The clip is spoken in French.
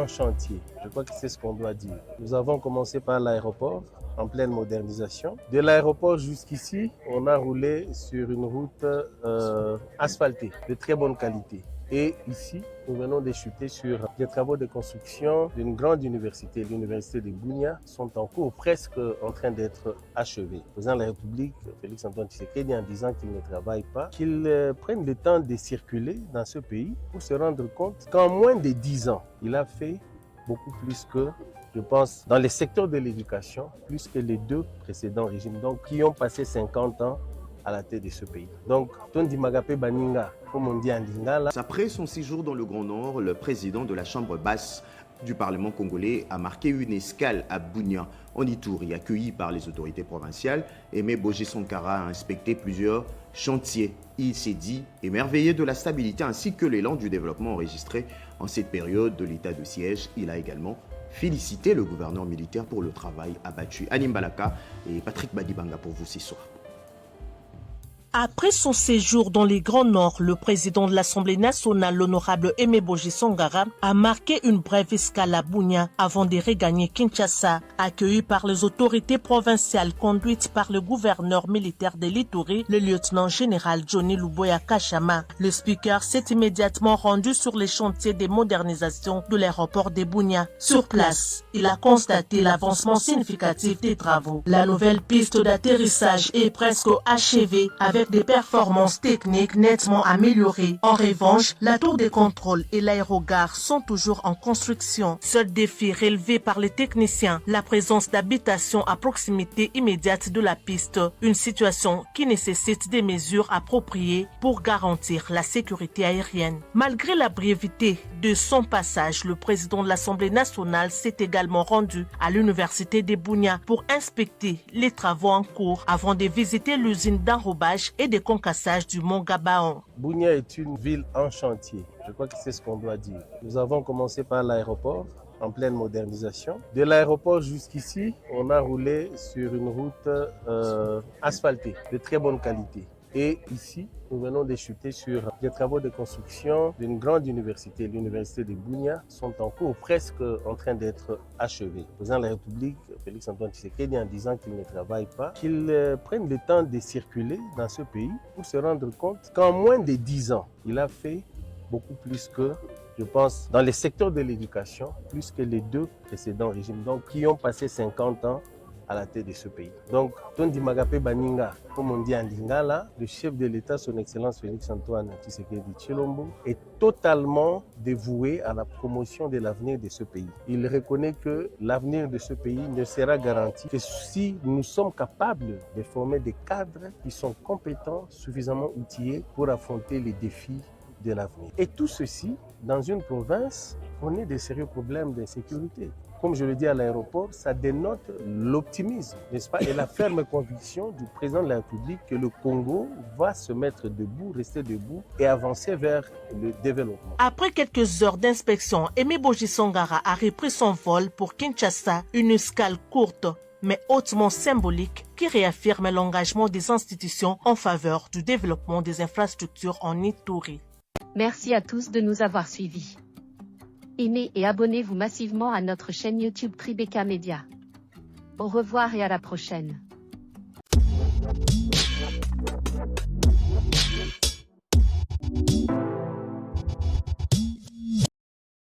en chantier. Je crois que c'est ce qu'on doit dire. Nous avons commencé par l'aéroport, en pleine modernisation. De l'aéroport jusqu'ici, on a roulé sur une route asphaltée, de très bonne qualité. Et ici, nous venons de chuter sur des travaux de construction d'une grande université. L'université de Bunia sont en cours, presque en train d'être achevés. Le président de la République, Félix Antoine Tshisekedi, en disant qu'il ne travaille pas, qu'il prenne le temps de circuler dans ce pays pour se rendre compte qu'en moins de 10 ans, il a fait beaucoup plus que, je pense, dans les secteurs de l'éducation, plus que les deux précédents régimes, donc qui ont passé 50 ans à la tête de ce pays. Donc, Tondi Magape Baninga, comme on dit en lingala. Après son séjour dans le Grand Nord, le président de la Chambre basse du Parlement congolais a marqué une escale à Bunia, en Ituri, accueilli par les autorités provinciales. Aimé Boji Sankara a inspecté plusieurs chantiers. Il s'est dit émerveillé de la stabilité ainsi que l'élan du développement enregistré en cette période de l'état de siège. Il a également félicité le gouverneur militaire pour le travail abattu. Anim Balaka et Patrick Badibanga pour vous ce soir. Après son séjour dans les Grands Nord, le président de l'Assemblée nationale, l'honorable Aimé Boji Sankara, a marqué une brève escale à Bunia avant de regagner Kinshasa. Accueilli par les autorités provinciales conduites par le gouverneur militaire de l'Ituri, le lieutenant-général Johnny Luboya Kachama, le speaker s'est immédiatement rendu sur les chantiers de modernisation de l'aéroport de Bunia. Sur place, il a constaté l'avancement significatif des travaux. La nouvelle piste d'atterrissage est presque achevée avec des performances techniques nettement améliorées. En revanche, la tour de contrôle et l'aérogare sont toujours en construction. Seul défi relevé par les techniciens, la présence d'habitations à proximité immédiate de la piste, une situation qui nécessite des mesures appropriées pour garantir la sécurité aérienne. Malgré la brièveté de son passage, le président de l'Assemblée nationale s'est également rendu à l'université de Bunia pour inspecter les travaux en cours avant de visiter l'usine d'enrobage et de concassage du mont Gabaon. Bunia est une ville en chantier. Je crois que c'est ce qu'on doit dire. Nous avons commencé par l'aéroport, en pleine modernisation. De l'aéroport jusqu'ici, on a roulé sur une route asphaltée, de très bonne qualité. Et ici, nous venons de chuter sur des travaux de construction d'une grande université. L'université de Bunia sont en cours, presque en train d'être achevés. Le président de la République, Félix Antoine Tshisekedi, en disant qu'il ne travaille pas, qu'il prenne le temps de circuler dans ce pays pour se rendre compte qu'en moins de 10 ans, il a fait beaucoup plus que, je pense, dans les secteurs de l'éducation, plus que les deux précédents régimes, donc qui ont passé 50 ans à la tête de ce pays. Donc, Tondi Magape Baninga, comme on dit en lingala, le chef de l'État, son Excellence Félix Antoine Tshisekedi Tshilombo, est totalement dévoué à la promotion de l'avenir de ce pays. Il reconnaît que l'avenir de ce pays ne sera garanti que si nous sommes capables de former des cadres qui sont compétents, suffisamment outillés pour affronter les défis de l'avenir. Et tout ceci dans une province où on a des sérieux problèmes d'insécurité. Comme je le dis à l'aéroport, ça dénote l'optimisme, n'est-ce pas, et la ferme conviction du président de la République que le Congo va se mettre debout, rester debout et avancer vers le développement. Après quelques heures d'inspection, Aimé Boji Sankara a repris son vol pour Kinshasa, une escale courte mais hautement symbolique qui réaffirme l'engagement des institutions en faveur du développement des infrastructures en Ituri. Merci à tous de nous avoir suivis. Aimez et abonnez-vous massivement à notre chaîne YouTube Tribeca Media. Au revoir et à la prochaine.